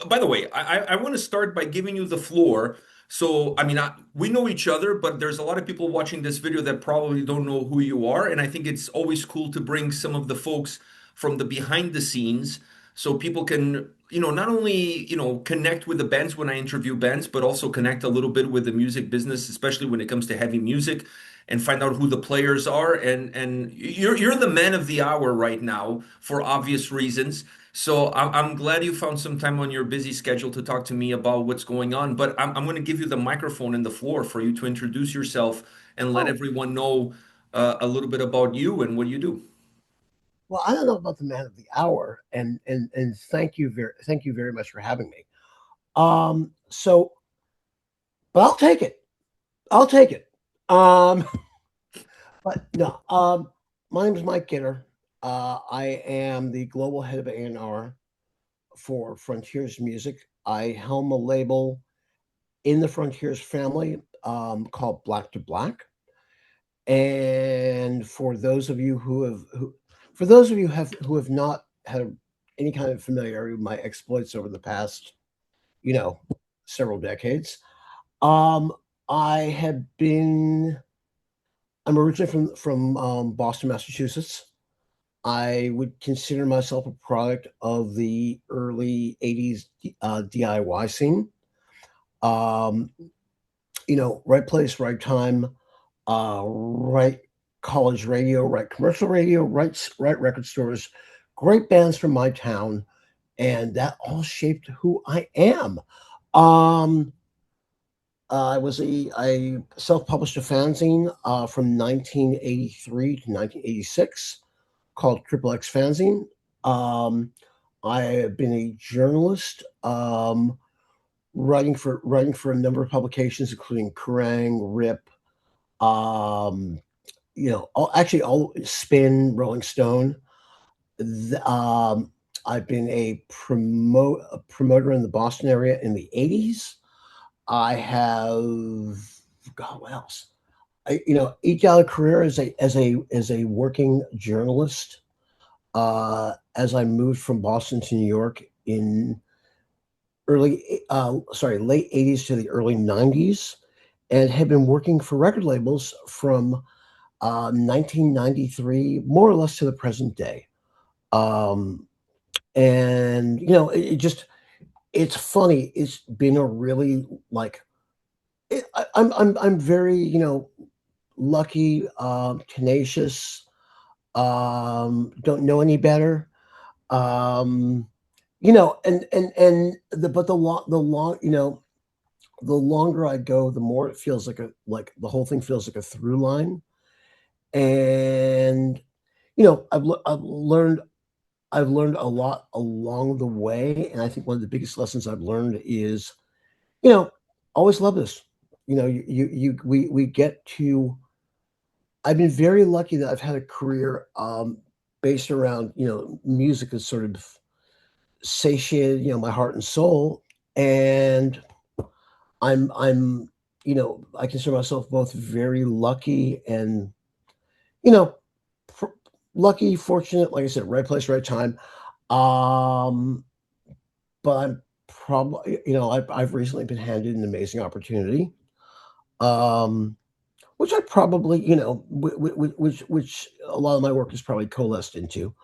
By the way, I want to start by giving you the floor. So, I mean, we know each other, but there's a lot of people watching this video that probably don't know who you are. And I think it's always cool to bring some of the folks from the behind the scenes so people can, not only, connect with the bands when I interview bands, but also connect a little bit with the music business, especially when it comes to heavy music and find out who the players are. And you're the man of the hour right now for obvious reasons. So I'm glad you found some time on your busy schedule to talk to me about what's going on. But I'm going to give you the microphone and the floor for you to introduce yourself and let Oh, everyone know a little bit about you and what you do. well, I don't know about the man of the hour, and thank you very much for having me. So, but I'll take it. I'll take it. Um, but no, my name is Mike Gitter. I am the global head of A&R for Frontiers Music. I helm a label in the Frontiers family called Black to Black. And for those of you who have not had any kind of familiarity with my exploits over the past, you know, several decades, um, I have been. I'm originally from Boston, Massachusetts. I would consider myself a product of the early '80s DIY scene. Um, right place, right time, right college radio, right commercial radio, right record stores, great bands from my town, and that all shaped who I am. Um, I self-published a fanzine from 1983 to 1986 called Triple X Fanzine. Um, I have been a journalist, writing for a number of publications, including Kerrang, Rip, um, actually all Spin, Rolling Stone. Th- um, I've been a promoter in the Boston area in the '80s. I have God, what else? Eked out a career as a working journalist. As I moved from Boston to New York in late '80s to the early '90s, and had been working for record labels from 1993, more or less to the present day. Um, and it's funny. It's been a really I'm very lucky, tenacious. Don't know any better. Um, and the longer I go, the more it feels like the whole thing feels like a through line. And I've learned a lot along the way, and I think one of the biggest lessons I've learned is, you know, always love this. We get to. I've been very lucky that I've had a career based around music is sort of satiated my heart and soul, and I'm I consider myself both very lucky and you know for, lucky, fortunate, like I said, right place, right time. Um, but I'm probably, I've recently been handed an amazing opportunity, um, which I probably, which a lot of my work is probably coalesced into.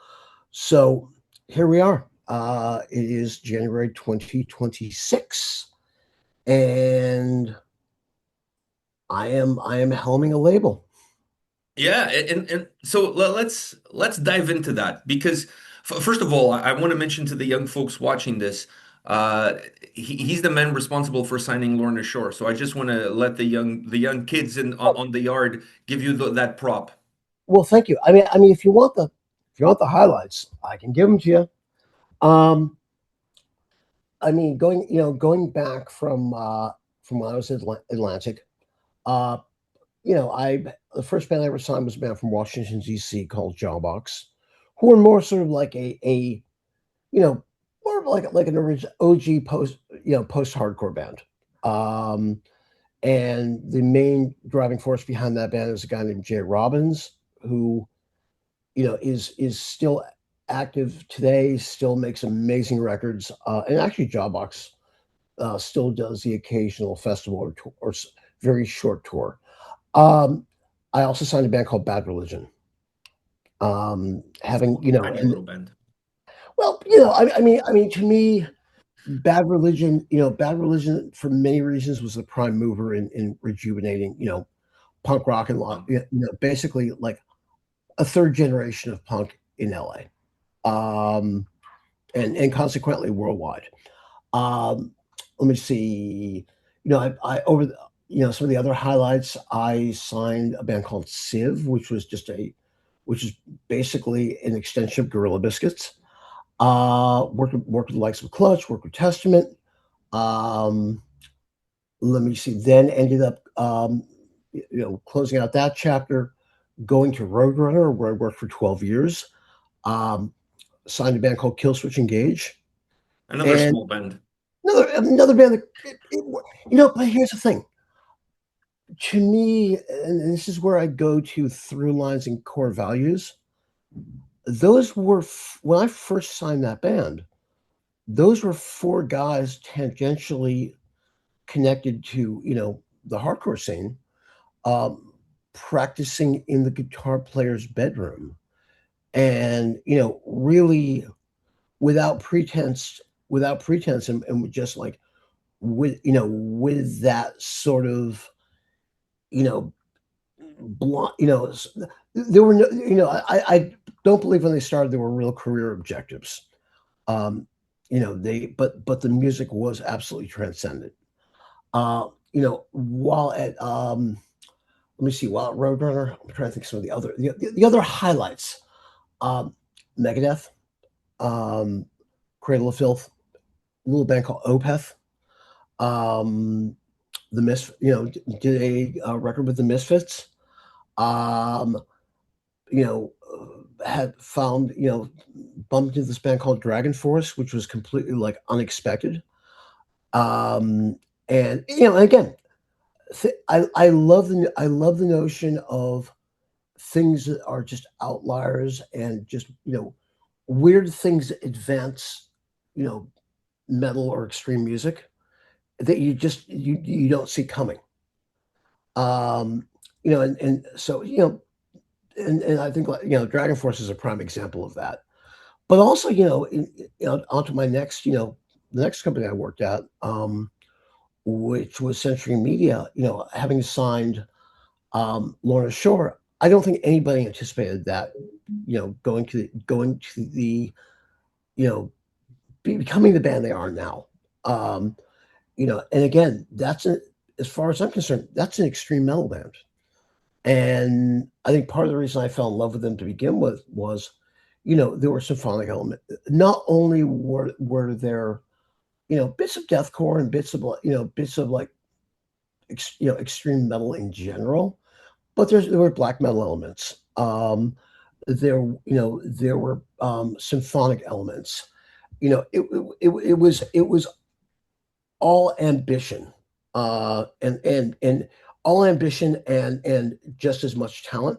So here we are. It is January 2026, and I am helming a label. Yeah, and so let's dive into that because first of all, I want to mention to the young folks watching this, uh, he's the man responsible for signing Lorna Shore. So I just want to let the young kids in Oh, on the yard give you that prop. well, thank you. I mean, if you want the highlights, I can give them to you. Um, I mean, going back from when I was in Atlantic, uh, I the first band I ever signed was a band from Washington D.C. called Jawbox, who were more sort of like a you know more of like an original OG post hardcore band. Um, and the main driving force behind that band is a guy named Jay Robbins, who is still. active today, still makes amazing records, and actually Jawbox still does the occasional festival or, tour, or very short tour. Um, I also signed a band called Bad Religion. Having Tiny little band. well, to me, Bad Religion for many reasons was the prime mover in rejuvenating, punk rock and Um, basically like a third generation of punk in LA, and consequently worldwide. Um, Let me see. I over the, some of the other highlights. I signed a band called Civ, which is basically an extension of Gorilla Biscuits. Worked with the likes of Clutch, worked with Testament. Um, Let me see. Then ended up, closing out that chapter, going to Roadrunner, where I worked for 12 years. Um, Signed a band called Killswitch Engage, another and small band. another band that But here's the thing. To me, and this is where I go to through lines and core values. Those were when I first signed that band. Those were four guys tangentially connected to the hardcore scene, um, practicing in the guitar player's bedroom, and really without pretense, and just like with that sort of you know blunt, there were no, I don't believe when they started there were real career objectives. Um, they but the music was absolutely transcendent. While at let me see, while at Roadrunner, I'm trying to think some of the other highlights. Um, Megadeth, um, Cradle of Filth, a little band called Opeth. Um, did a record with the Misfits. Um, had found, bumped into this band called Dragon Force, which was completely like unexpected. Um, and again, I love the notion of things that are just outliers and just weird things that advance you know metal or extreme music that you don't see coming. Um, and so and I think like, Dragon Force is a prime example of that. But also, onto my next, the next company I worked at, which was Century Media, having signed Lorna Shore, I don't think anybody anticipated that, going to the, you know, becoming the band they are now. Um, and again, as far as I'm concerned, that's an extreme metal band. And I think part of the reason I fell in love with them to begin with was, there were symphonic element. Not only were there, bits of deathcore and bits of like, extreme metal in general, but there were black metal elements. There were symphonic elements. It was all ambition, and all ambition and just as much talent.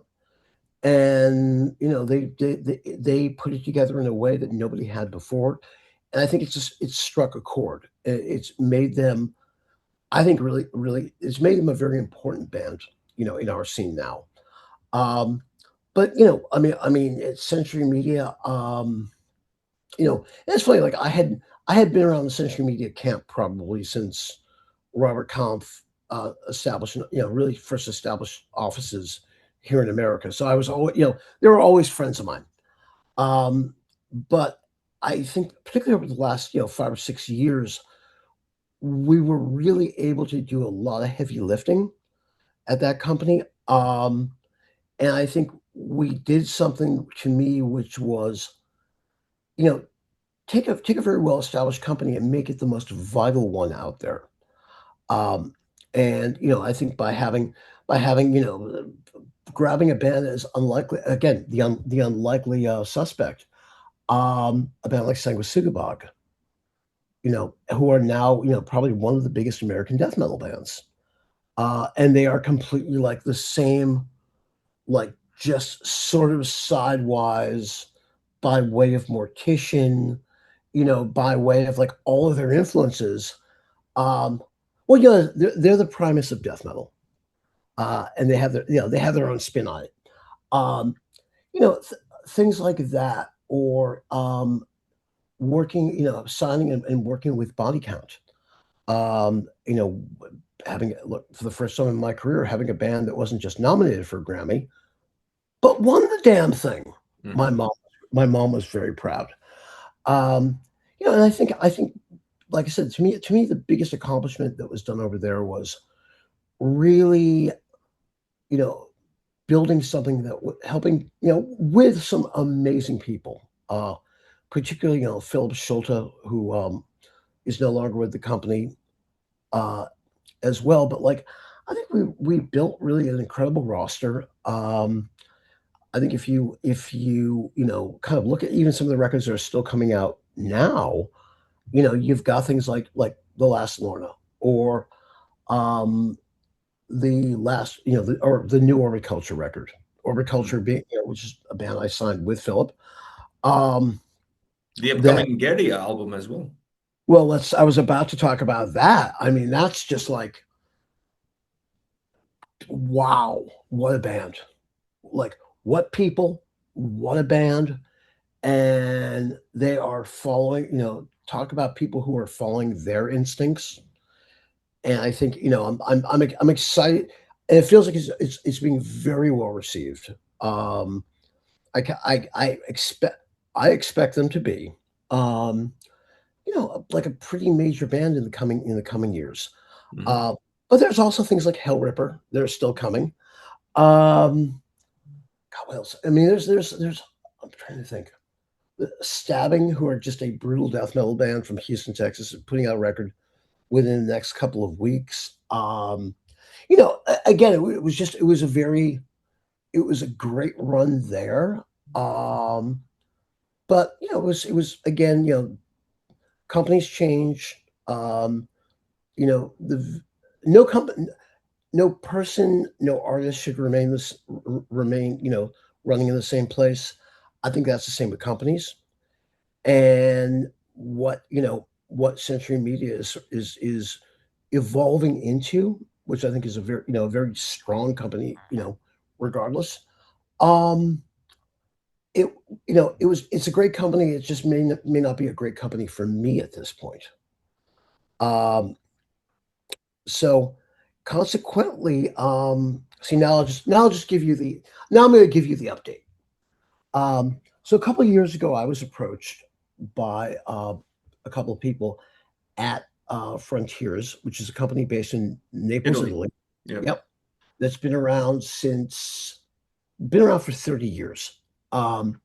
And they put it together in a way that nobody had before. And I think it's struck a chord. It's made them, I think, really, it's made them a very important band, in our scene now. But at Century Media, it's funny. Like I had been around the Century Media camp probably since Robert Kampf established, really first established offices here in America. So I was always, they were always friends of mine. Um, but I think particularly over the last, 5 or 6 years, we were really able to do a lot of heavy lifting at that company. And I think we did something to me, which was, you know, take a very well established company and make it the most vital one out there. Um, and I think by having grabbing a band as unlikely, again, the unlikely suspect, a band like Sanguisugabogg, who are now probably one of the biggest American death metal bands, and they are completely like just sort of sidewise, by way of Mortician, by way of like all of their influences. Um, well, they're the primus of death metal, and they have their own spin on it. Um, things like that, or working, signing and working with Body Count. You know, having look for the first time in my career, having a band that wasn't just nominated for a Grammy, but won the damn thing. My Hmm. mom, my mom was very proud. Um, and I think, like I said, to me, the biggest accomplishment that was done over there was really, you know, building something that helping, with some amazing people. Particularly, Philip Schulte, who is no longer with the company, uh, as well. But like, I think we built really an incredible roster. I think if you kind of look at even some of the records that are still coming out now, you've got things like The Last Lorna, or um, the last, or the new Horticulture record. Horticulture being, which is a band I signed with Philip. Um, The that upcoming Getty album as well. well, I was about to talk about that. I mean, that's just like, wow, what a band. Like, what people, what a band. And they are following, talk about people who are following their instincts. And I think, I'm excited, and it feels like it's being very well received. Um, I expect them to be, um, like a pretty major band in the coming years. Hmm. Uh, but there's also things like Hell Ripper that are still coming. Um, God, what else? I mean, there's. I'm trying to think. Stabbing, who are just a brutal death metal band from Houston, Texas, putting out a record within the next couple of weeks. Again, it was a great run there. Um, but it was again, companies change. The no company, no person, no artist should remain, running in the same place. I think that's the same with companies. And what Century Media is evolving into, which I think is a very strong company, regardless. Um, it it's a great company. It just may not be a great company for me at this point. Um, so consequently, see, now I'll just give you the now I'm going to give you the update. So a couple of years ago, I was approached by a couple of people at Frontiers, which is a company based in Naples, Italy. Italy. Yep. Yep, that's been around for 30 years. Um,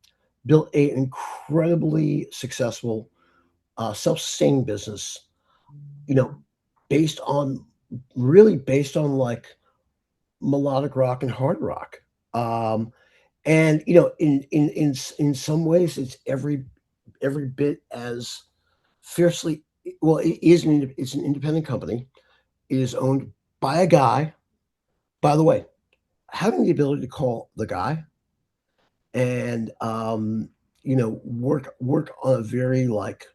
Built a incredibly successful, self-sustaining business. You know, based on really based on like melodic rock and hard rock. Um, and in some ways, it's every bit as fiercely. Well, it's an independent company. It is owned by a guy. By the way, having the ability to call the guy and work on a very like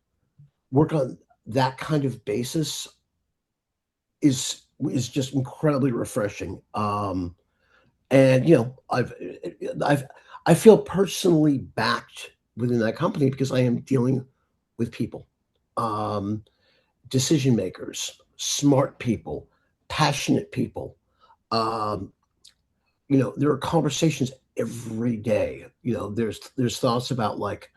work on that kind of basis is just incredibly refreshing. And I've I feel personally backed within that company because I am dealing with people, um, decision makers, smart people, passionate people. Um, there are conversations every day. There's thoughts about like,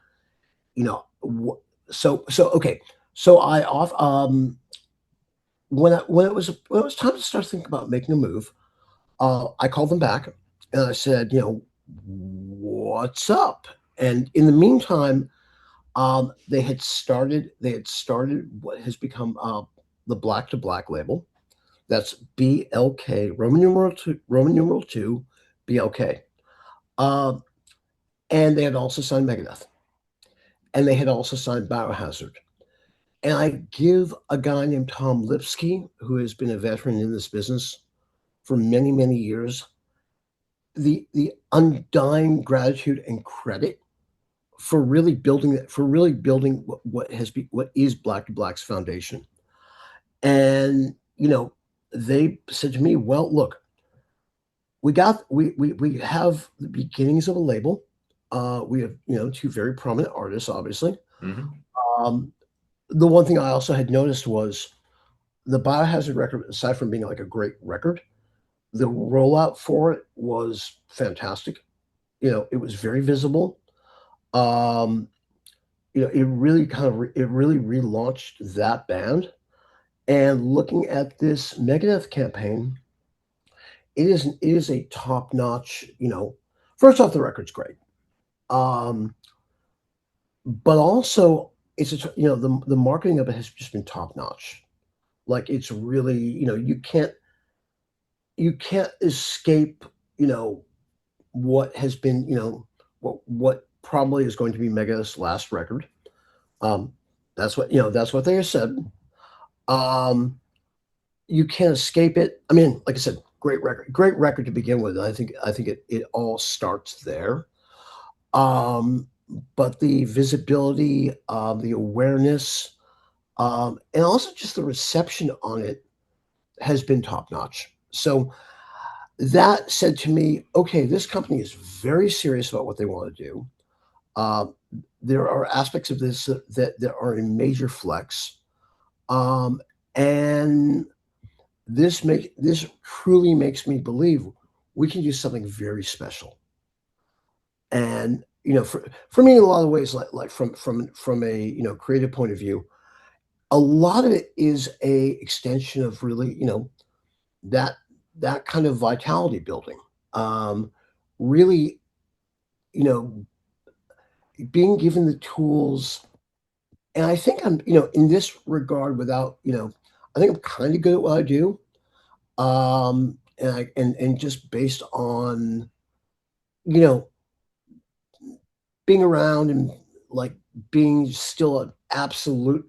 so okay. So I off when it was time to start thinking about making a move, I called them back and I said, what's up? And in the meantime, they had started what has become the Black to Black label. That's BLK, Roman numeral 2, BLK. Uh, and they had also signed Megadeth, and they had also signed Biohazard. And I give a guy named Tom Lipsky, who has been a veteran in this business for many, many years, the undying gratitude and credit for really building what is Black to Black's foundation. And they said to me, "Well, look, we have the beginnings of a label. We have two very prominent artists, obviously. Hmm. Um, the one thing I also had noticed was the Biohazard record, aside from being like a great record, the rollout for it was fantastic. It was very visible. Um, it really it really relaunched that band. And looking at this Megadeth campaign, it is a top notch. First off, the record's great. Um, but also the marketing of it has just been top notch. Like it's really you can't escape what has been what probably is going to be Megadeth's last record. Um, that's what they have said. Um, you can't escape it. I mean, like I said, great record to begin with. I think it all starts there. Um, but the visibility, the awareness, and also just the reception on it has been top notch. So that said to me, okay, this company is very serious about what they want to do. Uh, there are aspects of this that are a major flex, um, and this truly makes me believe we can do something very special. And for me, in a lot of ways, like from a creative point of view, a lot of it is a extension of really that that kind of vitality building. Really, you know, being given the tools, and I think I'm in this regard, without I think I'm kind of good at what I do. And just based on you know being around and like being still an absolute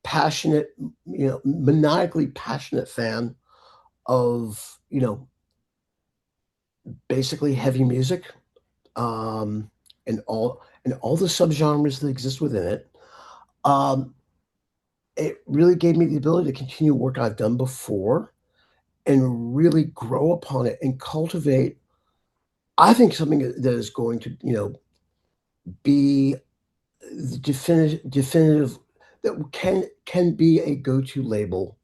passionate, maniacally passionate fan of basically heavy music, um, and all the subgenres that exist within it. Um, it really gave me the ability to continue work I've done before and really grow upon it and cultivate. I think something that is going to be the definitive that can be a go-to label,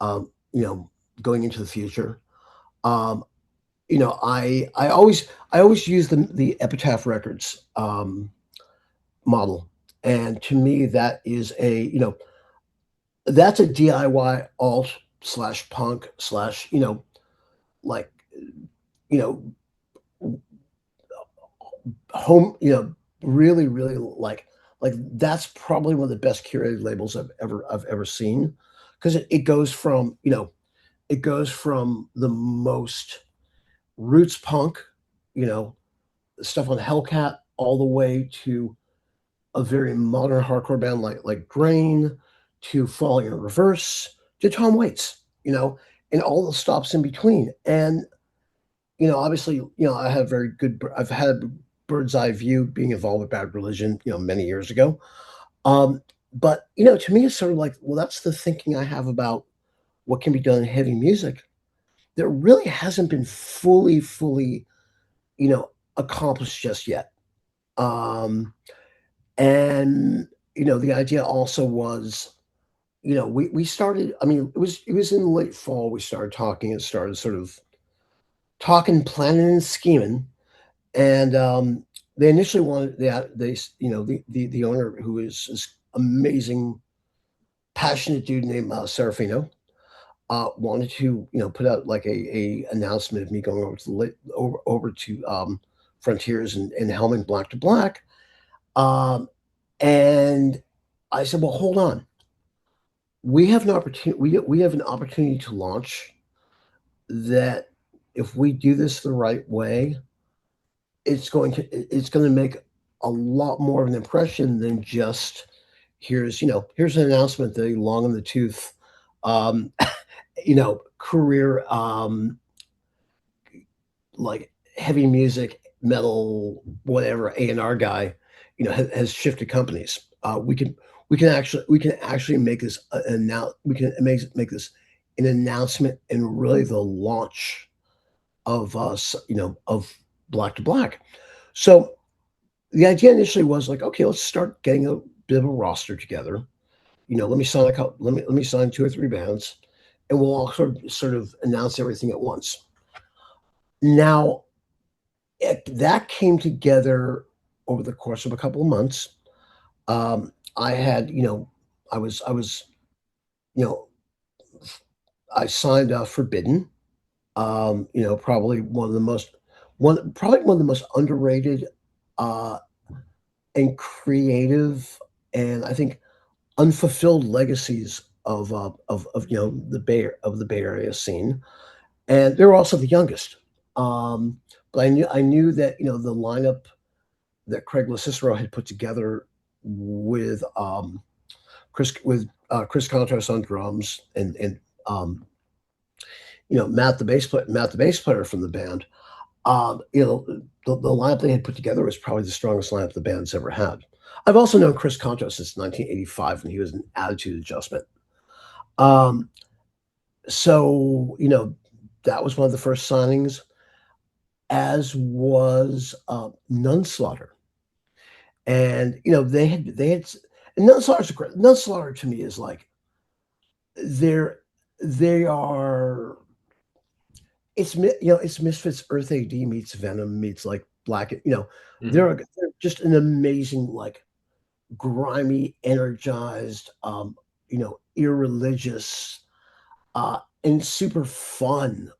um, you know, going into the future. Um, I always use the Epitaph Records model, and to me that is that's a DIY alt slash punk slash like you know home really like that's probably one of the best curated labels I've ever seen, because it goes from the most roots punk, you know, stuff on Hellcat, all the way to a very modern hardcore band like Drain, to Falling in Reverse, to Tom Waits, and all the stops in between. And obviously, I've had a bird's eye view being involved with Bad Religion, many years ago. Um, but to me, it's sort of like, well, that's the thinking I have about what can be done in heavy music that really hasn't been fully accomplished just yet. Um, and the idea also was, we started. I mean, it was in the late fall we started talking and started sort of talking, planning, and scheming. And they initially wanted the owner, who is this amazing, passionate dude named Serafino, wanted to put out like a announcement of me going over to Frontiers and helming Black to Black. Um, and I said, well, hold on. We have an opportunity. We have an opportunity to launch that. If we do this the right way, it's going to make a lot more of an impression than just here's an announcement that a long in the tooth, um, career, like heavy music, metal, whatever A&R guy has shifted companies. We can actually make this now we can make this an announcement and really the launch of of Black to Black. So the idea initially was like, okay, let's start getting a bit of a roster together. Let me sign two or three bands, and we'll all sort of announce everything at once. Now that came together over the course of a couple of months. I had, I was, you know, I signed Forbidden. Probably probably one of the most underrated uh, and creative, and I think unfulfilled legacies of the Bay Area scene. And they were also the youngest. But I knew that the lineup that Craig Cicero had put together with Chris Contras on drums and Matt the bass player from the band. The lineup they had put together was probably the strongest lineup the band's ever had. I've also known Chris Contras since 1985 when he was an Attitude Adjustment. Um, so that was one of the first signings, as was Nunslaughter. And they had and Nunslaughter to me is like they are it's Misfits Earth AD meets Venom meets like Black. Hmm. They're just an amazing, like, grimy, energized, irreligious, and super fun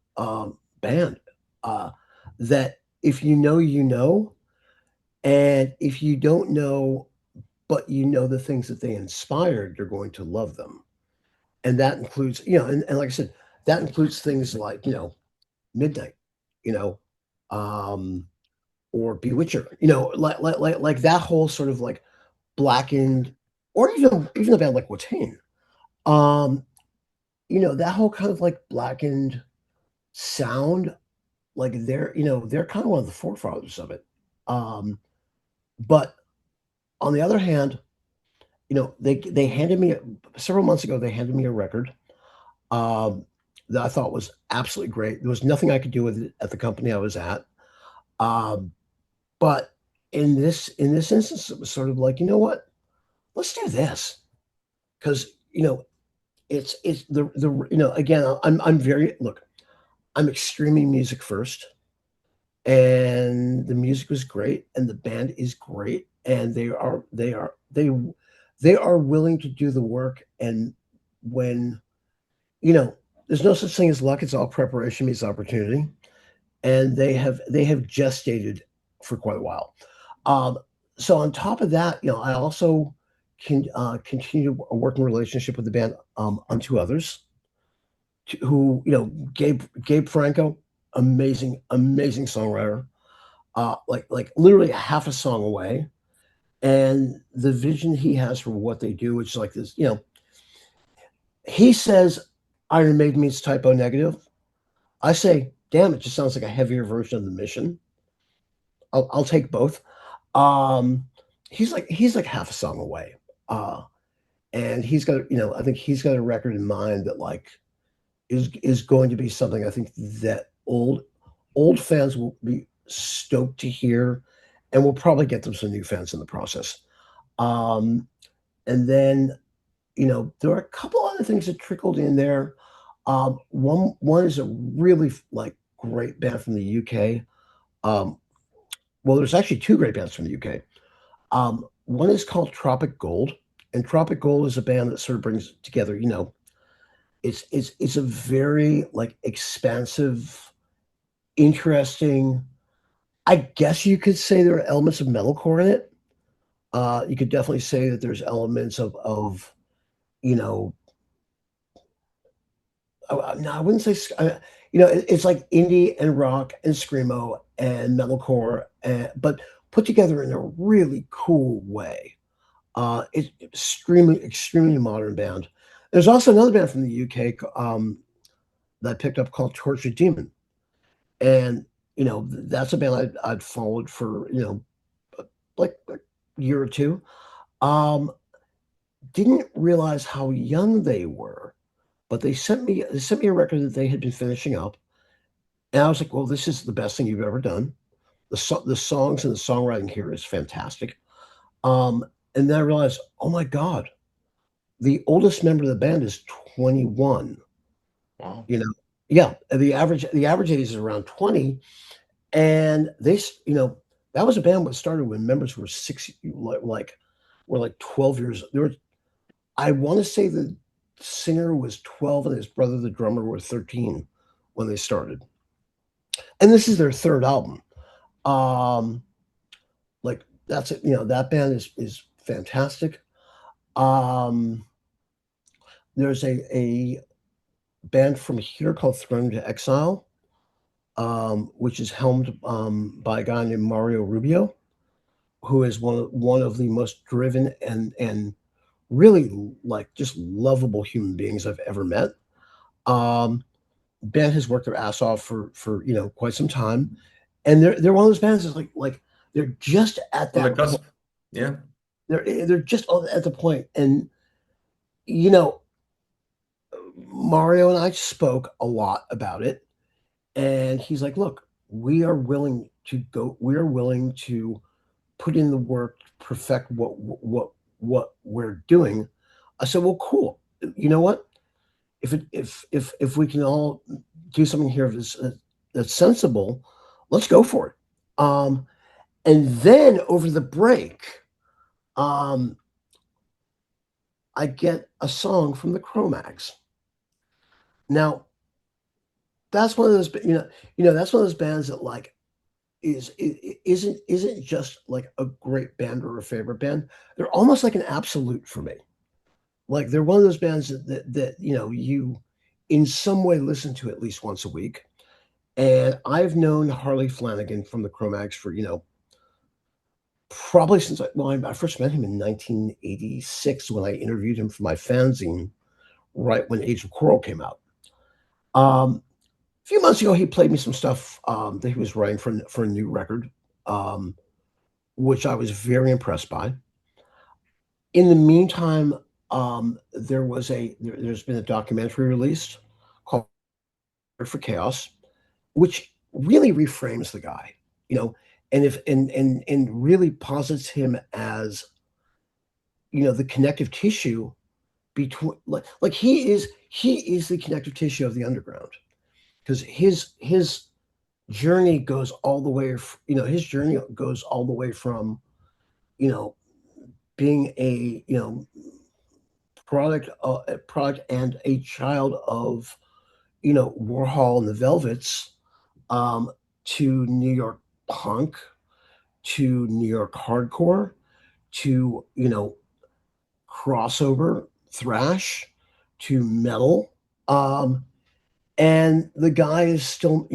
band. Uh, that if you know, you know, and if you don't know, but you know the things that they inspired, you're going to love them. And that includes, and like I said, that includes things like, Midnight, you know, um, or Bewitcher, like that whole sort of like blackened, or even a band like Watain. Um, that whole kind of like blackened sound, like they're kind of one of the forefathers of it. Um, but on the other hand, they handed me several months ago. They handed me a record that I thought was absolutely great. There was nothing I could do with it at the company I was at. Um, but in this instance, it was sort of like, you know what? Let's do this because it's again. I'm very look. I'm extremely music first, and the music was great, and the band is great, and they are willing to do the work. And when you know, there's no such thing as luck. It's all preparation meets opportunity, and they have gestated for quite a while. Um, so on top of that, I also can continue a working relationship with the band Unto Others, who Gabe Franco, amazing songwriter, like literally half a song away, and the vision he has for what they do, which is like this. He says Iron Maiden meets Typo Negative. I say, damn, it just sounds like a heavier version of the Mission. I'll take both. Um, he's like half a song away, uh, and I think he's got a record in mind that like is going to be something I think that old fans will be stoked to hear, and we'll probably get them some new fans in the process. Um, and then there are a couple other things that trickled in there. One is a really like great band from the UK. Um, well, there's actually two great bands from the UK. One is called Tropic Gold, and Tropic Gold is a band that sort of brings together, it's a very like expansive, interesting. I guess you could say there are elements of metalcore in it. You could definitely say that there's elements of you know, no, I wouldn't say, it's like indie and rock and screamo and metalcore, but put together in a really cool way. It's extremely modern band. There's also another band from the UK that I picked up called Tortured Demon, and that's a band I'd followed for like year or two. Um, didn't realize how young they were, but they sent me a record that they had been finishing up, and I was like, "Well, this is the best thing you've ever done. The songs and the songwriting here is fantastic." Um, and then I realized, oh my god, the oldest member of the band is 21. Wow. You know, yeah, the average age is around 20, and that was a band that started when members were were like 12 years. There were I want to say the singer was 12 and his brother, the drummer, were 13 when they started. And this is their third album. Um, like that's it. That band is fantastic. Um, there's a band from here called Thrown to Exile, which is helmed by a guy named Mario Rubio, who is one of the most driven and really like just lovable human beings I've ever met. Um, band has worked their ass off for quite some time, and they're one of those bands that's like they're just at On the that point. cusp. Yeah. They're just at the point, and you know Mario and I spoke a lot about it, and he's like, "Look, We are willing to put in the work to perfect what we're doing." I said, "Well, cool. You know what? If we can all do something here that's sensible, let's go for it." And then over the break, um, I get a song from the cro-mags. Now that's one of those that's one of those bands that like isn't just like a great band or a favorite band. They're almost like an absolute for me. Like they're one of those bands that you in some way listen to at least once a week. And I've known Harley Flanagan from the Cro-Mags for, probably since I first met him in 1986 when I interviewed him for my fanzine right when Age of Coral came out. A few months ago, he played me some stuff that he was writing for a new record, um, which I was very impressed by. In the meantime, there's been a documentary released called For Chaos, which really reframes the guy, you know, and if and really posits him as the connective tissue between like he is the connective tissue of the underground because his journey goes all the way from you know being a product and a child of Warhol and the Velvets, um, to New York punk, to New York hardcore, to crossover thrash, to metal. Um, and the guy is still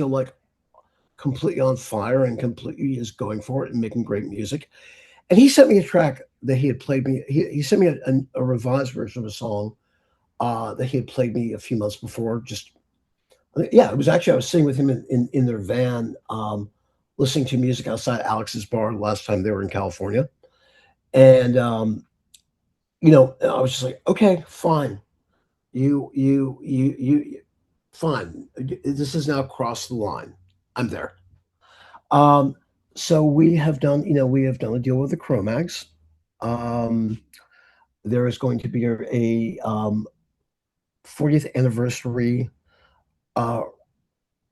like completely on fire and completely is going for it and making great music. And he sent me a track that he had played me. He sent me a revised version of a song that he had played me a few months before. Just yeah, it was actually I was sitting with him in their van, listening to music outside Alex's bar the last time they were in California, and I was just like, okay, fine, fine. This has now crossed the line. I'm there. Um, so we have done a deal with the Cro-Mags. Um, there is going to be a 40th anniversary uh,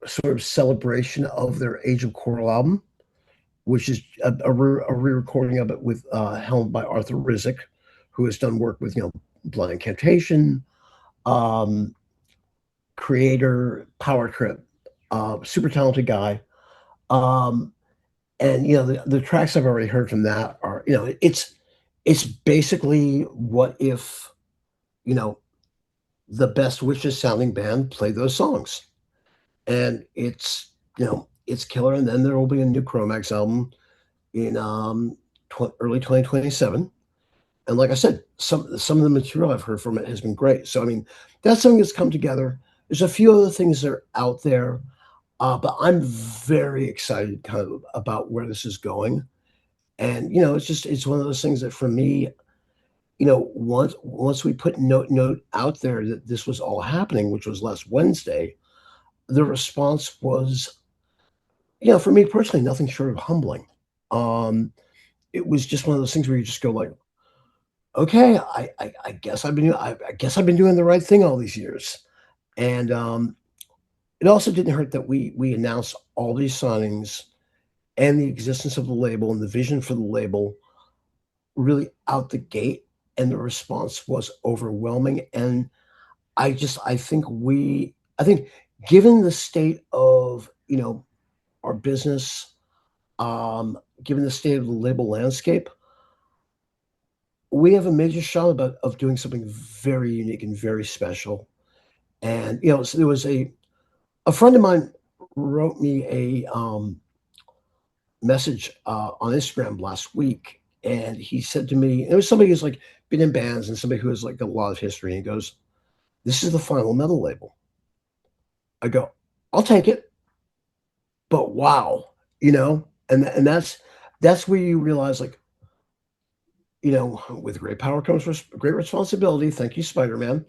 sort of celebration of their Age of Coral album, which is a re-recording of it with helmed by Arthur Rizek, who has done work with Blood Incantation, um, Creator, Power Trip, super talented guy. Um, and the tracks I've already heard from that are it's basically what if you know the best wishes sounding band played those songs, and it's killer. And then there will be a new Chromax album in early 2027. And like I said, some of the material I've heard from it has been great. So I mean, that's something that's come together. There's a few other things that are out there, but I'm very excited kind of about where this is going. And it's one of those things that for me, once we put note out there that this was all happening, which was last Wednesday, the response was, for me personally, nothing short of humbling. Um, it was just one of those things where you just go like, okay, I guess I guess I've been doing the right thing all these years. And it also didn't hurt that we announced all these signings and the existence of the label and the vision for the label really out the gate, and the response was overwhelming. And I think given the state of our business, given the state of the label landscape, we have a major shot of doing something very unique and very special. And so there was a friend of mine wrote me a message on Instagram last week, and he said to me, it was somebody who's like been in bands and somebody who has like a lot of history, and he goes, "This is the final metal label." I go, "I'll take it," but wow, and that's where you realize, like, with great power comes great responsibility. Thank you, Spider Man.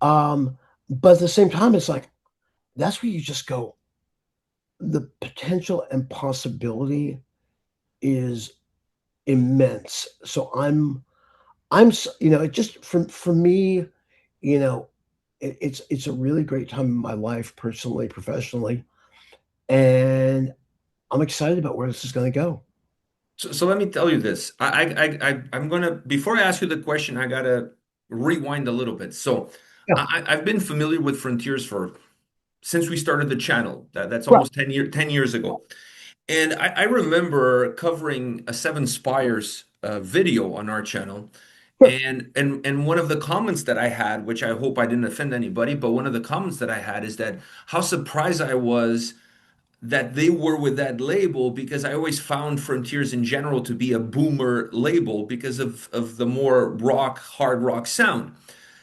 But at the same time, it's like that's where you just go. The potential and possibility is immense. So it just for me, you know, it's a really great time in my life, personally, professionally, and I'm excited about where this is going to go. So let me tell you this. I'm gonna before I ask you the question, I gotta rewind a little bit. So Yeah, I've been familiar with Frontiers for since we started the channel. That's right. almost 10 years ago. And I remember covering a Seven Spires video on our channel. Sure. And one of the comments that I had, which I hope I didn't offend anybody, but one of the comments that I had is that how surprised I was that they were with that label because I always found Frontiers in general to be a boomer label because of the more rock, hard rock sound.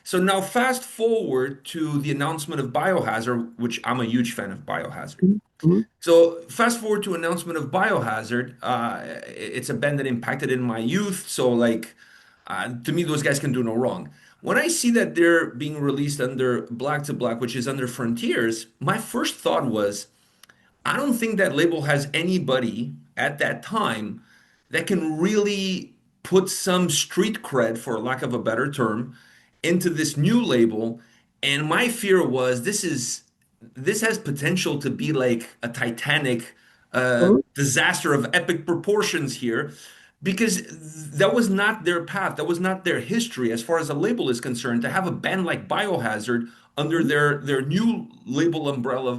So now fast forward to the announcement of Biohazard, which I'm a huge fan of Biohazard. Mhm, mhm, So fast forward to announcement of Biohazard. It's a band that impacted in my youth. So like, to me, those guys can do no wrong. When I see that they're being released under Black to Black, which is under Frontiers, my first thought was, I don't think that label has anybody at that time that can really put some street cred, for lack of a better term, into this new label. And my fear was this has potential to be like a Titanic mhm, disaster of epic proportions here, because that was not their path, that was not their history as far as a label is concerned. To have a band like Biohazard under mhm, their new label umbrella,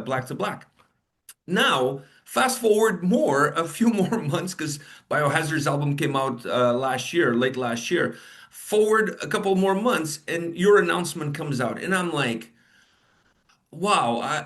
Black to Black. Now, fast forward a few more months, because Biohazard's album came out last year, late last year. Forward a couple more months, and your announcement comes out, and I'm like, wow,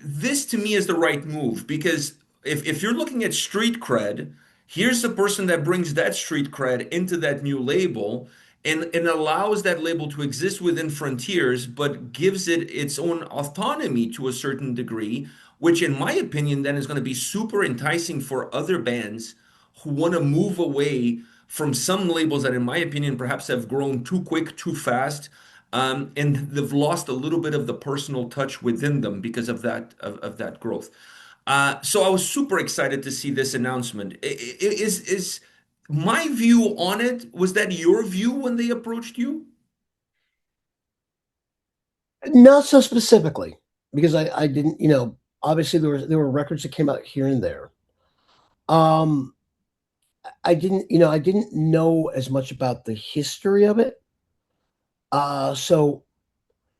this to me is the right move because if you're looking at street cred, here's the person that brings that street cred into that new label and allows that label to exist within Frontiers, but gives it its own autonomy to a certain degree, which in my opinion then is going to be super enticing for other bands who want to move away from some labels that, in my opinion, perhaps have grown too quick, too fast, and they've lost a little bit of the personal touch within them because of that growth. So I was super excited to see this announcement. Is my view on it, was that your view when they approached you? Not so specifically, because I didn't, obviously there were records that came out here and there. Um, I didn't know as much about the history of it. So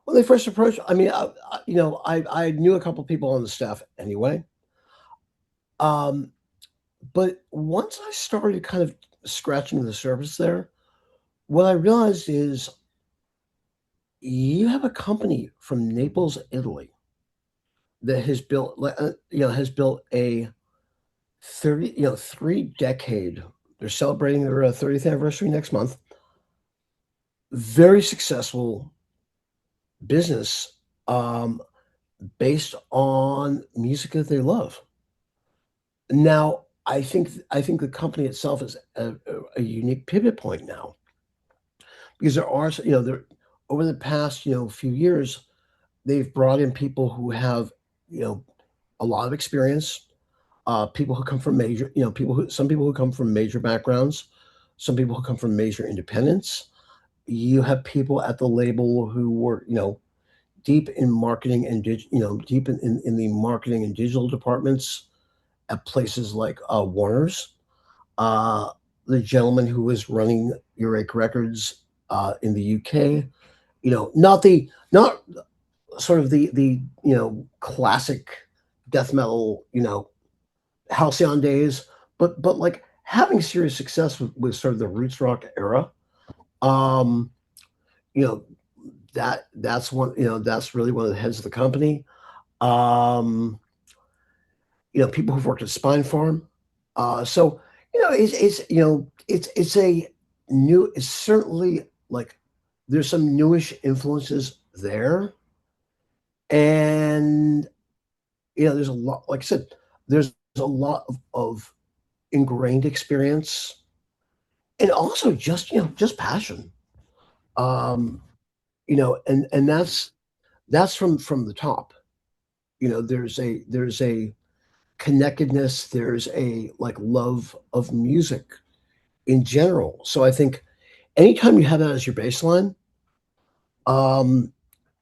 when they first approached, I mean, I knew a couple people on the staff anyway. Um, but once I started kind of scratching the surface there, what I realized is you have a company from Naples, Italy, that has built a 3 decade. They're celebrating their 30th anniversary next month. Very successful business, based on music that they love. Now, I think the company itself is a unique pivot point now because there are there over the past few years they've brought in people who have you know a lot of experience, people who come from major people who some people who come from major backgrounds, some people who come from major independents. You have people at the label who were deep in marketing and deep in the marketing and digital departments at places like Warner's. Uh, the gentleman who was running Earache Records in the UK, not sort of the classic death metal, halcyon days, but like having serious success with sort of the roots rock era. Um, you know that's really one of the heads of the company. Um, people who've worked at Spine Farm. So it's certainly like there's some newish influences there, and there's a lot. Like I said, there's a lot of ingrained experience, and also just passion. Um, and that's from the top. There's a connectedness. There's a like love of music in general. So I think anytime you have that as your baseline, um,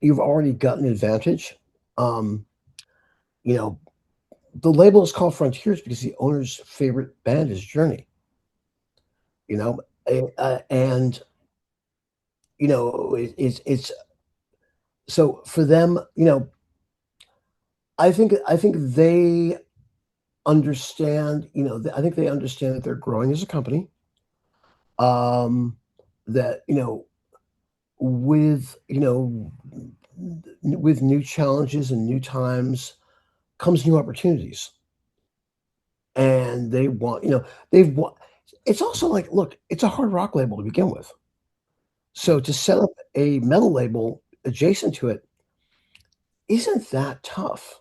you've already got an advantage. Um, you know, the label is called Frontiers because the owner's favorite band is Journey. You know, and it's so for them. I think they understand. I think they understand that they're growing as a company. Um, that with with new challenges and new times comes new opportunities, and they've want it's also like, look, it's a hard rock label to begin with, so to set up a metal label adjacent to it isn't that tough.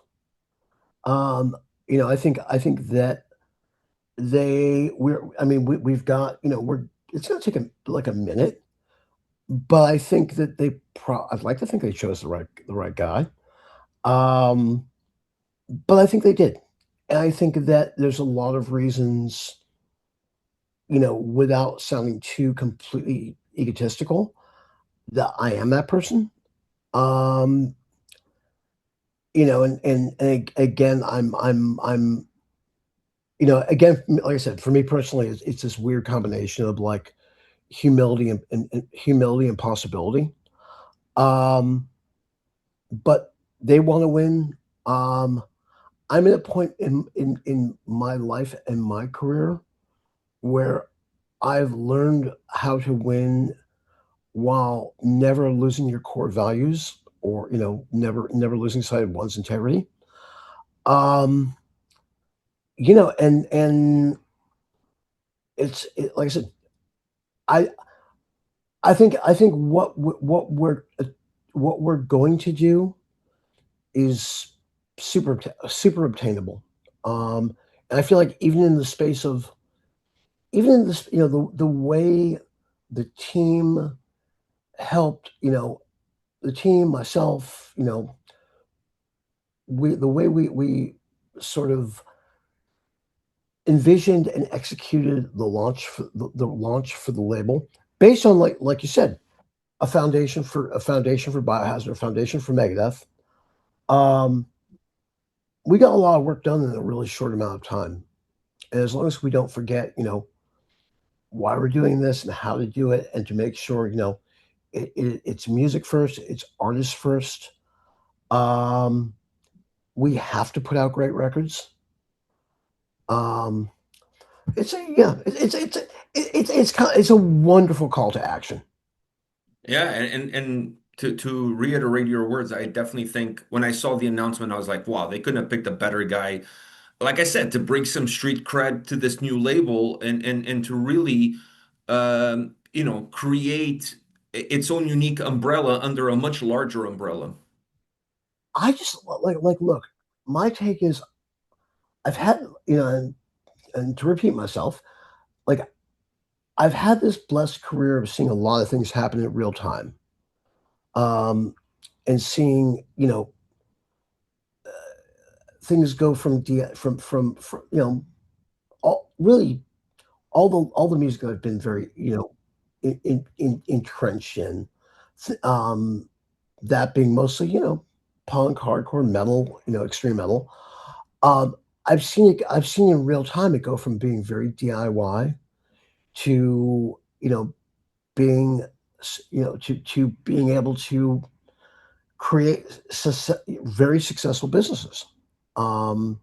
I think that we've got we're it's going to take like a minute, but I think that I'd like to think they chose the right guy. um But I think they did. And I think that there's a lot of reasons, without sounding too completely egotistical, that I am that person. Um, and again, again, like I said, for me personally, it's this weird combination of like humility and humility and possibility. Um, but they want to win. Um, I'm at a point in my life and my career where I've learned how to win while never losing your core values, or never losing sight of one's integrity. Um, and like I said, I I think what we're going to do is super obtainable. Um, and I feel like even in this, the way the team helped, the team, myself, the way we sort of envisioned and executed the launch for the label based on like you said, a foundation for Biohazard, a foundation for Megadeth. Um, we got a lot of work done in a really short amount of time, and as long as we don't forget, why we're doing this and how to do it, and to make sure, it's music first, it's artists first. Um, we have to put out great records. Um, it's a yeah, it's a wonderful call to action. Yeah, and to reiterate your words, I definitely think when I saw the announcement, I was like, wow, they couldn't have picked a better guy. Like I said, to bring some street cred to this new label and to really create its own unique umbrella under a much larger umbrella. I just look. My take is I've had and to repeat myself, like I've had this blessed career of seeing a lot of things happen in real time, um, and seeing things go from all really all the music I've been very entrenched in, um, that being mostly punk, hardcore, metal, extreme metal. Um, I've seen in real time it go from being very DIY to being to being able to create very successful businesses. Um,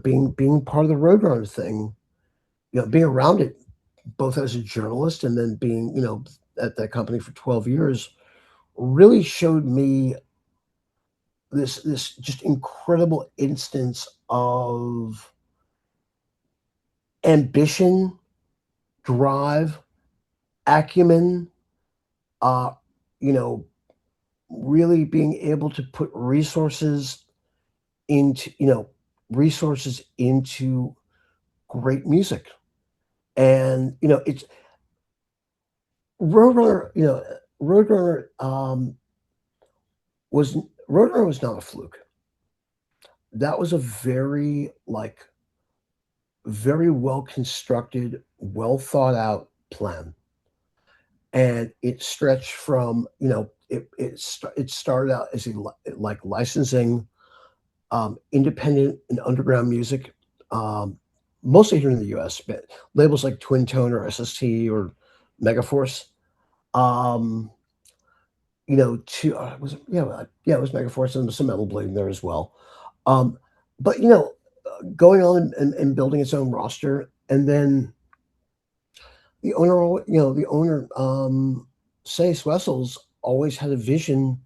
being part of the Roadrunner thing, being around it both as a journalist and then being at that company for 12 years really showed me this just incredible instance of ambition, drive, acumen, uh, you know, really being able to put into, resources into great music. And, it's Roadrunner, Roadrunner, was Roadrunner was not a fluke. That was a very well constructed, well thought out plan. And it stretched from, it started out as like licensing independent and underground music, um, mostly here in the US, but labels like Twin Tone or SST or Megaforce. Um, to was it, yeah, it was Megaforce and some Metal Blade in there as well. Um, but going on and building its own roster, and then the owner, Sayce Wessels, always had a vision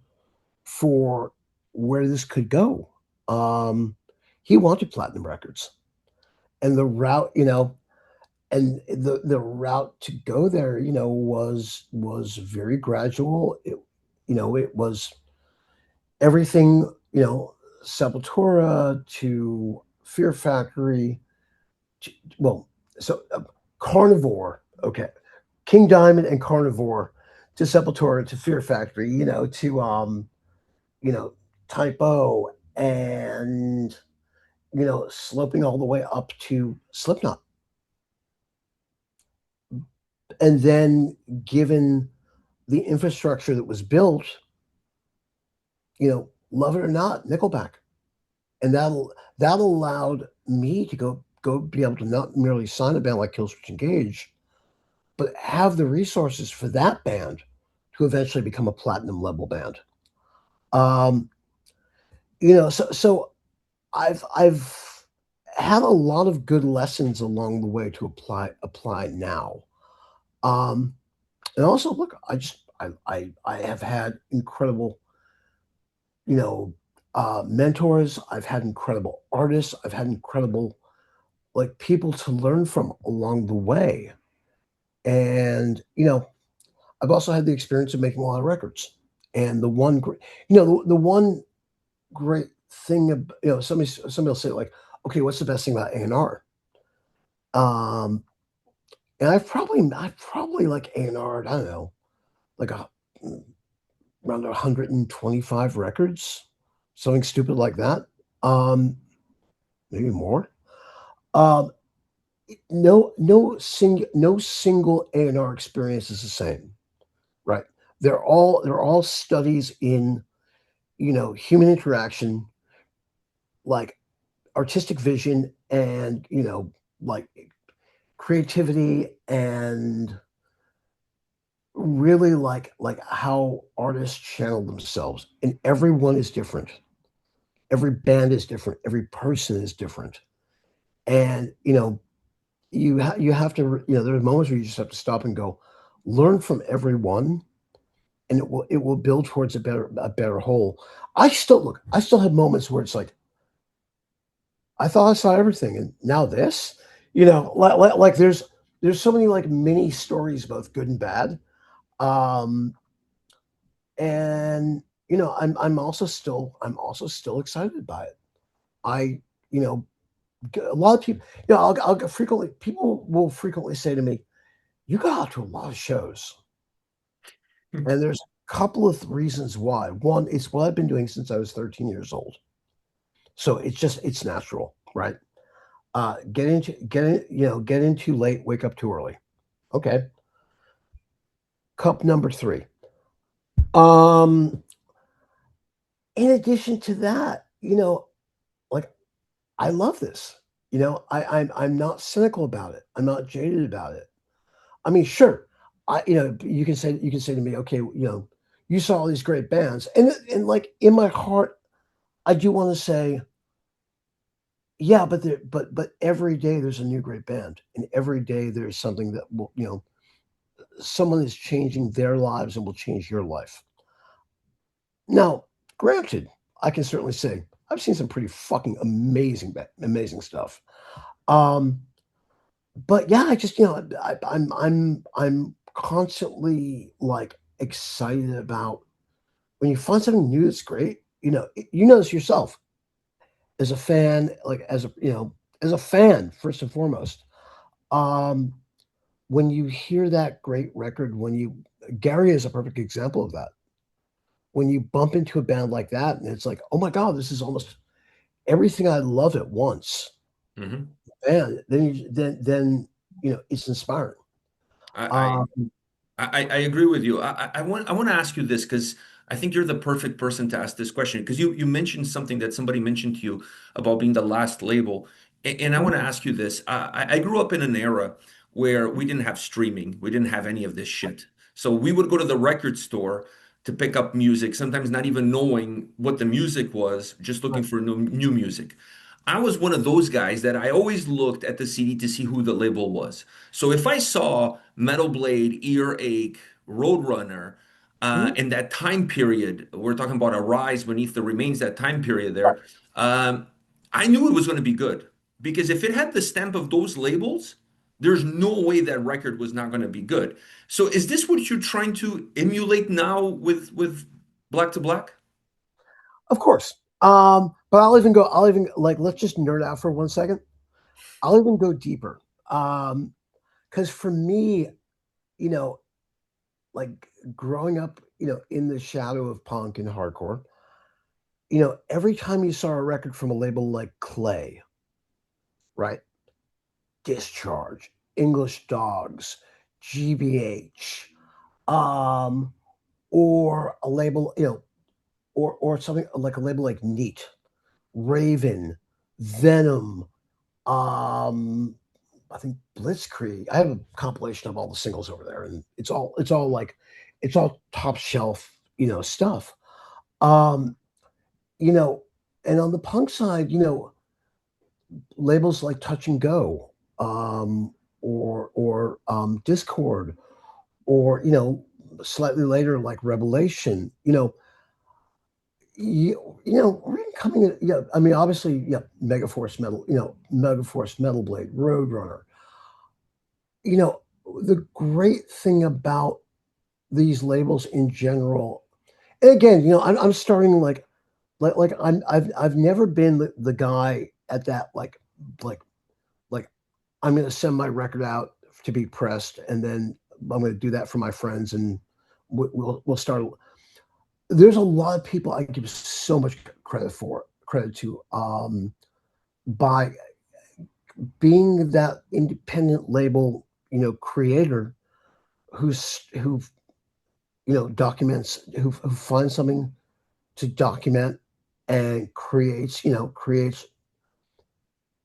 for where this could go. Um, he wanted platinum records, and the route, and the route to go there, was very gradual. It was everything, Sepultura to Fear Factory, well, so Carnivore, okay, King Diamond and Carnivore to Sepultura to Fear Factory, to you know, Typo and sloping all the way up to Slipknot. And then given the infrastructure that was built, love it or not, Nickelback. And that allowed me to go be able to not merely sign a band like Killswitch Engage, but have the resources for that band to eventually become a platinum level band. Um, so I've had a lot of good lessons along the way to apply now. Um, and also, look, I have had incredible, you know, mentors. I've had incredible artists. I've had incredible like people to learn from along the way. And I've also had the experience of making a lot of records. And the one great, the one great thing, somebody will say like, okay, what's the best thing about A&R? Um, and I've probably like A&R, I don't know, like around 125 records, something stupid like that. Um, maybe more. Um, no single A&R experience is the same, right? They're all studies in human interaction, like artistic vision and like creativity and really like how artists channel themselves, and everyone is different, every band is different, every person is different. And you have to there are moments where you just have to stop and go learn from everyone, and it will build towards a better whole. I still have moments where it's like I thought I saw everything, and now this, like there's so many like mini stories, both good and bad. Um, and I'm also still excited by it. I you know A lot of people, I'll frequently people will frequently say to me, "You go out to a lot of shows," and there's a couple of reasons why. One, it's what I've been doing since I was 13 years old, so it's natural, right? Get in too late, wake up too early. Okay. Cup number three. Um, in addition to that, like I love this. I'm not cynical about it. I'm not jaded about it. I mean, sure, you can say to me, okay, you saw all these great bands, and like in my heart, I do want to say, yeah, but every day there's a new great band, and every day there's something that will, someone is changing their lives and will change your life. Now, granted, I can certainly say I've seen some pretty fucking amazing stuff. Um, but yeah, I just I'm constantly like excited about when you find something new that's great. You know this yourself as a fan, like as a fan first and foremost. Um, when you hear that great record, when you Gary is a perfect example of that. When you bump into a band like that, and it's like, oh my god, this is almost everything I love at once. Mhm. And then it's inspiring. I, Um, I agree with you. I want to ask you this because I think you're the perfect person to ask this question because you mentioned something that somebody mentioned to you about being the last label, and I want to ask you this. I grew up in an era where we didn't have streaming, we didn't have any of this shit. So we would go to the record store to pick up music, sometimes not even knowing what the music was, just looking for new music. I was one of those guys that I always looked at the CD to see who the label was. So if I saw Metal Blade, Earache, Roadrunner, mhm. in that time period, we're talking about a rise beneath the remains, that time period there, um, I knew it was going to be good. Because if it had the stamp of those labels, there's no way that record was not going to be good. So is this what you're trying to emulate now with Black to Black? Of course. But I'll even like let's just nerd out for 1 second. I'll even go deeper. Because for me, you know, like growing up, in the shadow of punk and hardcore, every time you saw a record from a label like Clay, right? Discharge, English Dogs, GBH, um, or a label, or something like a label like Neat, Raven, Venom, um, I think Blitzkrieg. I have a compilation of all the singles over there, and it's all top shelf, stuff. Um, you know, and on the punk side, labels like Touch and Go, or Discord, or slightly later like Revelation. We're coming in, yeah, I mean, obviously, yeah, Megaforce Metal Blade, Roadrunner. You know, the great thing about these labels in general, and again, I'm starting like I've never been the guy at that like like I'm gonna send my record out to be pressed, and then I'm gonna do that for my friends, and we'll start. There's a lot of people I give so much credit to, by being that independent label, creator who documents, who finds something to document and creates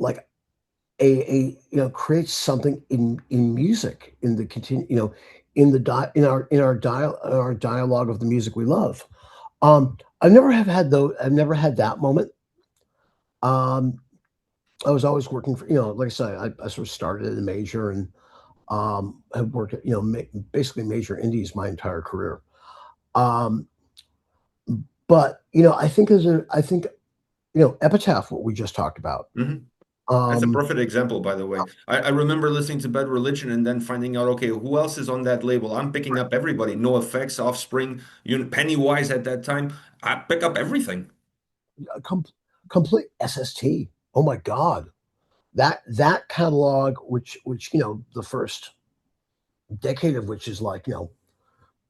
like creates something in music, in the continue, in the in our dialogue of the music we love. I've never had that moment. Um, I was always working for, like I said, I sort of started at a major, and have worked at, basically major indies my entire career. Um, but I think Epitaph, what we just talked about. Mhm. That's a Um, perfect example, by the way. I remember listening to Bad Religion and then finding out, okay, who else is on that label? I'm picking up everybody. No Effects, Offspring, Pennywise at that time. I pick up everything. com- complete SST. Oh my God. that catalog, which the first decade of which is like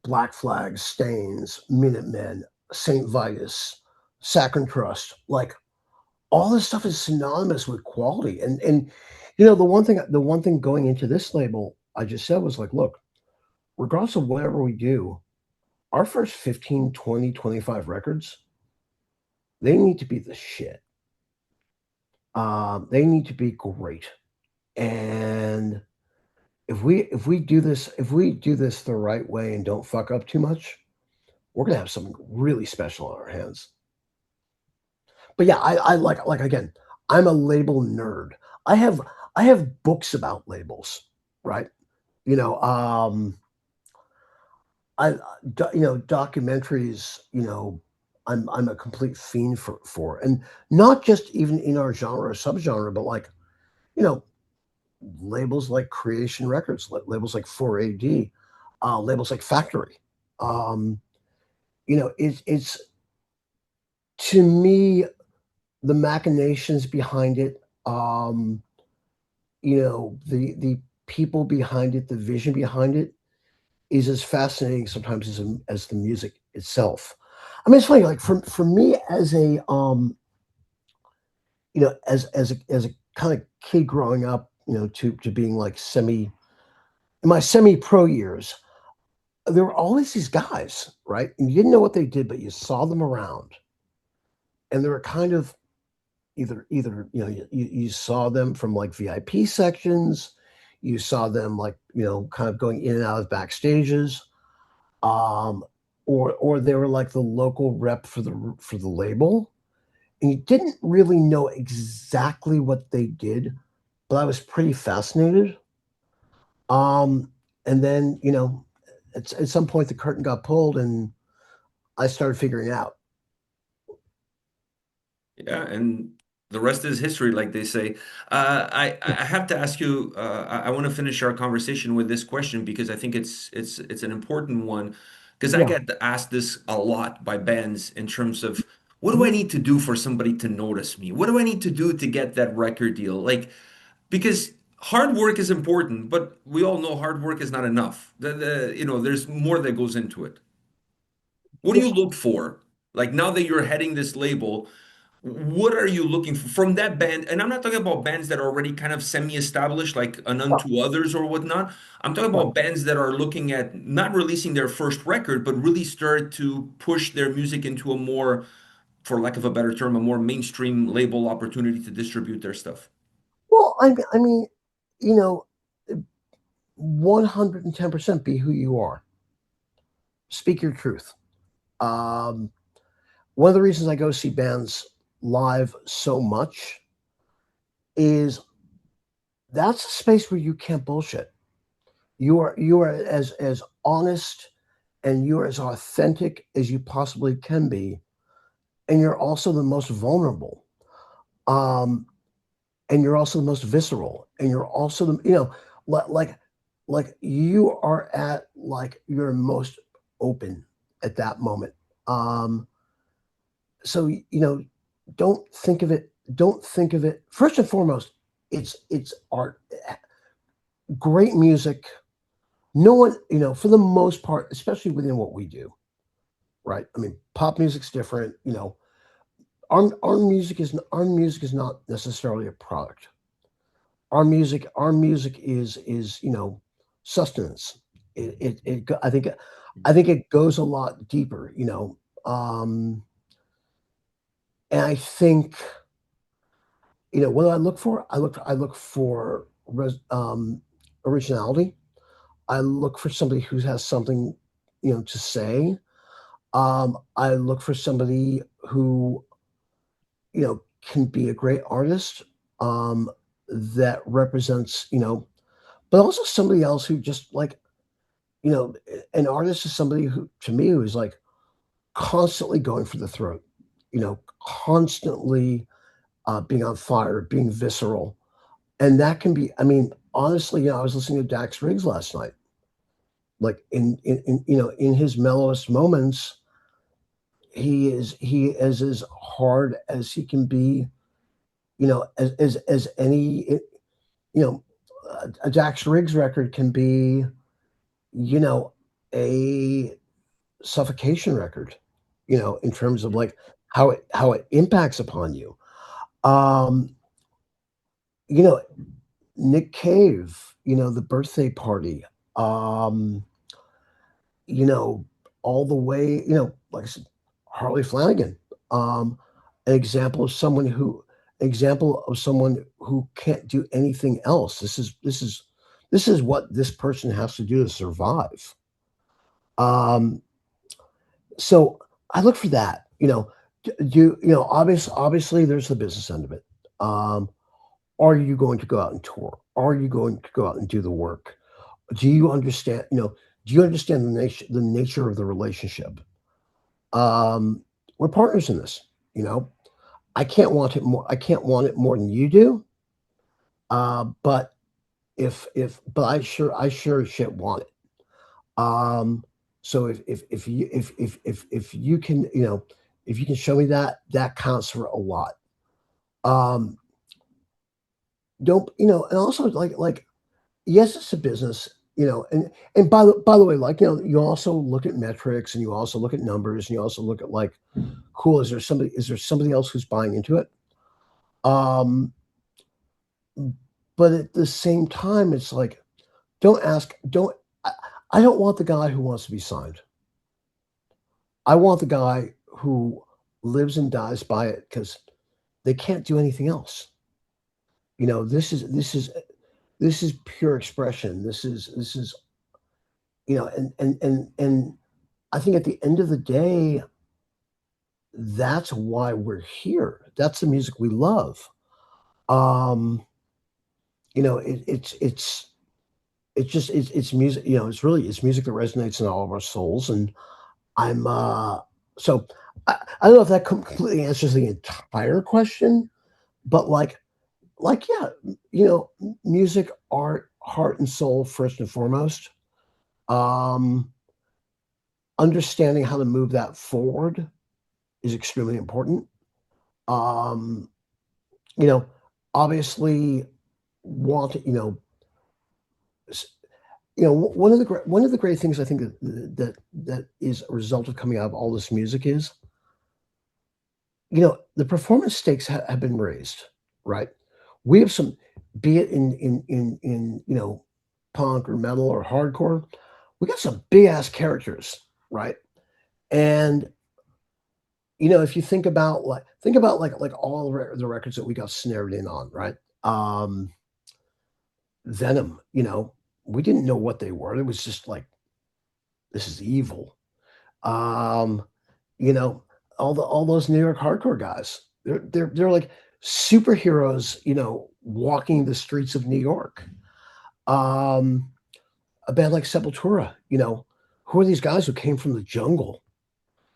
Black Flag, Stains, Minutemen, Saint Vitus, Saccharine Trust, like all this stuff is synonymous with quality. And the one thing going into this label I just said was like, look, regardless of whatever we do, our first 15, 20, 25 records, they need to be the shit. They need to be great. And if we do this the right way and don't fuck up too much, we're gonna have something really special on our hands. But yeah, I like again, I'm a label nerd. I have I have books about labels, right? You know, documentaries, I'm a complete fiend for, and not just even in our genre or subgenre, but like, you know, labels like Creation Records, labels like 4AD, labels like Factory. Um, it's to me the machinations behind it, the people behind it, the vision behind it is as fascinating sometimes as the music itself. I mean, it's funny, like for me as a as a kind of kid growing up, to being like in my semi pro years, there were always these guys, right? And you didn't know what they did, but you saw them around, and they were kind of either you saw them from like VIP sections, you saw them like kind of going in and out of backstages, um, or they were like the local rep for the label, and you didn't really know exactly what they did, but I was pretty fascinated. Um, and then at some point the curtain got pulled, and I started figuring out. Yeah, and the rest is history, like they say. I have to ask you. I want to finish our conversation with this question because I think it's an important one. Because I Yeah. get asked this a lot by bands in terms of what do I Mhm. need to do for somebody to notice me? What do I need to do to get that record deal? Like, because hard work is important, but we all know hard work is not enough. There's more that goes into it. What do Yeah. you look for? Like now that you're heading this label, what are you looking for from that band? And I'm not talking about bands that are already kind of semi-established, like an Yeah. Unto Others or whatnot. I'm talking Right. about bands that are looking at not releasing their first record, but really start to push their music into a more, for lack of a better term, a more mainstream label opportunity to distribute their stuff. Well, I mean, you know, 110% be who you are. Speak your truth. Um, One of the reasons I go see bands live so much is that's a space where you can't bullshit. You are as honest and you're as authentic as you possibly can be, and you're also the most vulnerable. Um, and you're also the most visceral, and you're also the like like you are at like your most open at that moment. So don't think of it first and foremost. It's art, great music. No one, for the most part, especially within what we do, right? I mean, pop music's different. Our music is not necessarily a product. Our music is sustenance. I think it goes a lot deeper. And I think what do I look for? I look for originality. I look for somebody who has something to say. I look for somebody who can be a great artist, that represents, but also somebody else who just like, an artist is somebody who, to me, who is like constantly going for the throat, constantly being on fire, being visceral. And that can be, I mean, honestly, I was listening to Dax Riggs last night. Like in his mellowest moments, he is as hard as he can be, as any, you know, a Dax Riggs record can be, you know, a suffocation record, in terms of like how it impacts upon you. Um, you know, Nick Cave, the birthday party, um, you know, all the way, like I said, Harley Flanagan, um, an example of someone who can't do anything else. This is what this person has to do to survive. Um, so I look for that. Obviously there's the business end of it. Um, are you going to go out and tour? Are you going to go out and do the work? Do you understand? Do you understand the nature of the relationship? We're partners in this. You know, I can't want it more. I can't want it more than you do. But but I sure as shit want it. Um, so if you can, if you can show me that, that counts for a lot. Um, don't and also like yes, it's a business, and by the way, like you also look at metrics and you also look at numbers and you also look at like, cool, is there somebody else who's buying into it? Um, but at the same time, it's like, don't I, I don't want the guy who wants to be signed. I want the guy who lives and dies by it because they can't do anything else. This is pure expression. This is and I think at the end of the day, that's why we're here. That's the music we love. Um, it's music. It's music that resonates in all of our souls. And I'm so I don't know if that completely answers the entire question, but like yeah, music, art, heart and soul first and foremost. Um, Understanding how to move that forward is extremely important. Um, you know, obviously want s- one of the great things I think that is a result of coming out of all this music is, the performance stakes have been raised, right? We have some, be it in punk or metal or hardcore, we got some big ass characters, right? And if you think about like all the records that we got snared in on, right? Venom, we didn't know what they were. It was just like, this is evil. Um, you know, all those New York hardcore guys, they're like superheroes, walking the streets of New York. Um, a band like Sepultura, who are these guys who came from the jungle?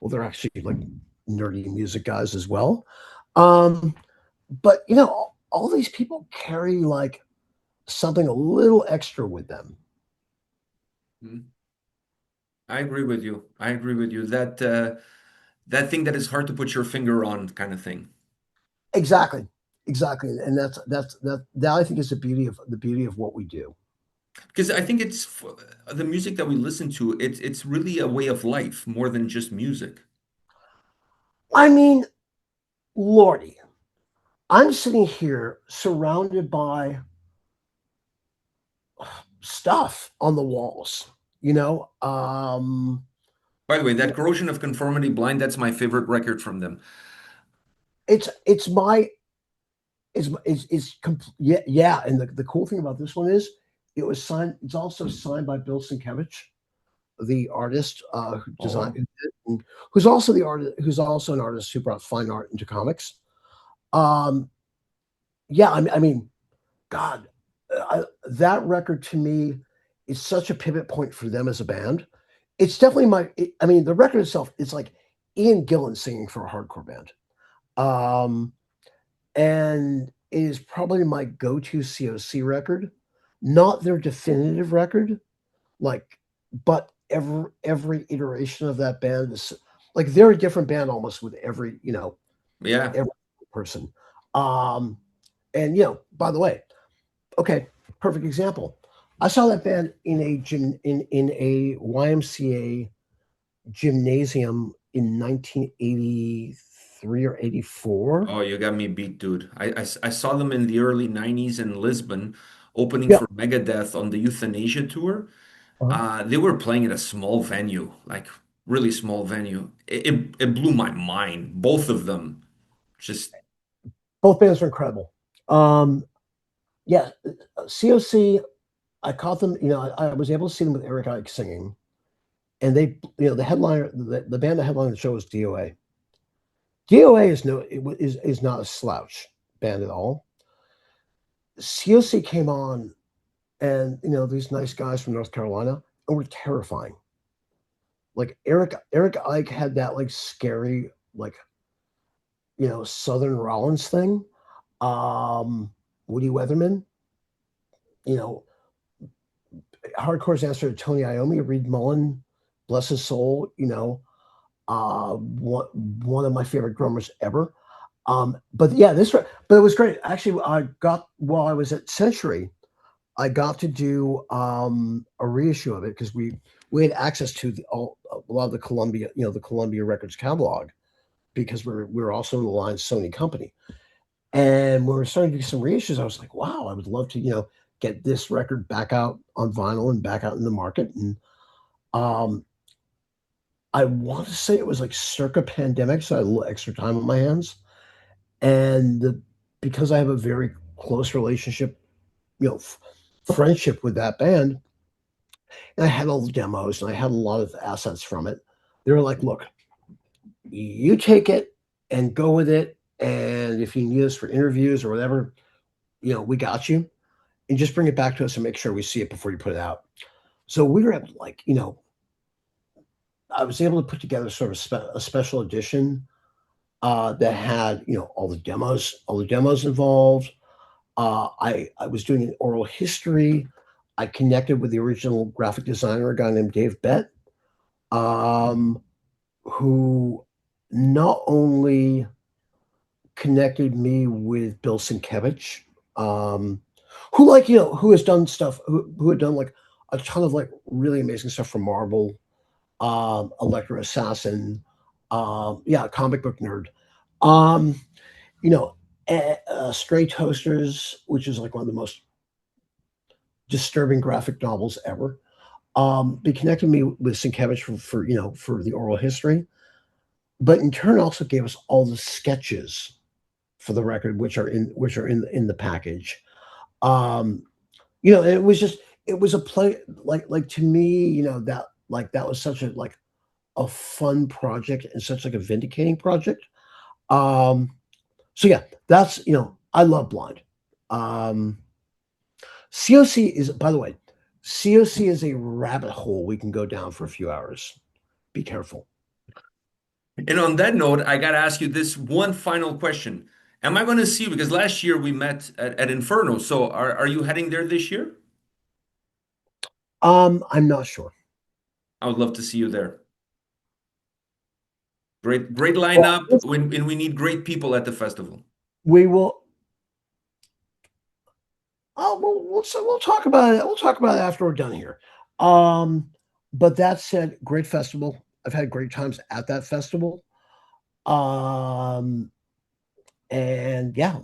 Well, they're actually like nerdy music guys as well. Um, but all these people carry like something a little extra with them. Mhm. I agree with you. I agree with you. That thing that is hard to put your finger on, kind of thing. Exactly, exactly, and that I think is the beauty of what we do. Because I think the music that we listen to, it's really a way of life more than just music. I mean, Lordy, I'm sitting here surrounded by stuff on the walls. You know, By the way, that Corrosion of Conformity Blind, that's my favorite record from them. it's my yeah, yeah. And the cool thing about this one is it was signed. It's also signed by Bill Sienkiewicz, the artist who designed, Oh, and who's also an artist who brought fine art into comics. Um, yeah, I mean, God, that record to me is such a pivot point for them as a band. It's definitely I mean, the record itself, it's like Ian Gillan singing for a hardcore band. Um, and it is probably my go-to COC record, not their definitive record, like, but every iteration of that band is like they're a different band almost with every yeah. every person. Um, And by the way, okay, perfect example. I saw that band in a gym in a YMCA gymnasium in 1983 or 84. Oh, you got me beat, dude. I saw them in the early 90s in Lisbon, opening Yeah. for Megadeth on the Euthanasia tour. Uh-huh. They were playing at a small venue, like really small venue. It blew my mind. Both of them. Just, Both bands are incredible. Um, yeah, COC. I caught them. I was able to see them with Eric Ike singing, and the headliner, the band that headlined the show was DOA. DOA is not a slouch band at all. COC came on, and these nice guys from North Carolina, and were terrifying. Like Eric Ike had that like scary like Southern Rollins thing. Um, Woody Weatherman, you know, hardcore's answer to Tony Iommi, Reed Mullen, bless his soul, one of my favorite drummers ever. But yeah, but it was great. Actually, I got while I was at Century, I got to do a reissue of it because we had access to a lot of the Columbia, the Columbia Records catalog because we're also in the line Sony company. And when we were starting to do some reissues, I was like, wow, I would love to, get this record back out on vinyl and back out in the market. And um, I want to say it was like circa pandemic, so I had a little extra time on my hands. And because I have a very close relationship, friendship with that band, and I had all the demos and I had a lot of assets from it. They were like, look, you take it and go with it. And if you need us for interviews or whatever, we got you. And just bring it back to us and make sure we see it before you put it out. So we were able to I was able to put together sort of a special edition that had, all the demos involved. I was doing an oral history. I connected with the original graphic designer, a guy named Dave Bett, um, who not only connected me with Bill Sienkiewicz, um, who has done stuff, who had done like a ton of like really amazing stuff for Marvel, Electro Assassin, yeah, comic book nerd. Um, you know, Stray Toasters, which is like one of the most disturbing graphic novels ever. They connected me with Sienkiewicz for the oral history, but in turn also gave us all the sketches for the record, which are in the package. Um, it was a play like to me, that was such a fun project and such like a vindicating project. Um, so yeah, that's I love Blind. Um, COC is, by the way, COC is a rabbit hole we can go down for a few hours. Be careful. and on that note, I got to ask you this one final question. Am I going to see you? Because last year we met at Inferno. So are you heading there this year? I'm not sure. I would love to see you there. Great Well, lineup. And we need great people at the festival. we will. Oh, we'll talk about it. We'll talk about it after we're done here. Um, but that said, great festival. I've had great times at that festival. Um, and yeah,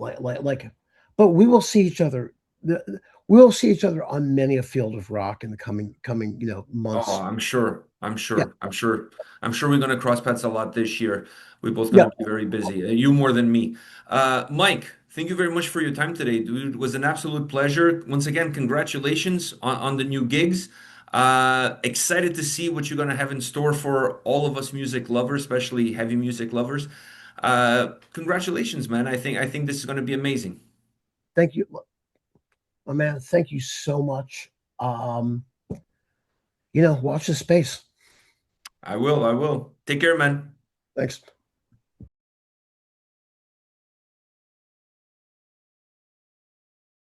but we will see each other. We will see each other on many a field of rock in the coming Oh, months. I'm sure. I'm Yeah, sure. I'm sure. I'm sure we're going to cross paths a lot this year. We're both going yeah. to be very busy. You more than me. Mike, thank you very much for your time today, dude. It was an absolute pleasure. Once again, congratulations on the new gigs. Excited to see what you're going to have in store for all of us music lovers, especially heavy music lovers. Congratulations, man. I think this is going to be amazing. Thank you, my man. Thank you so much. Um, watch the space. I will. I will. Take care, man. Thanks.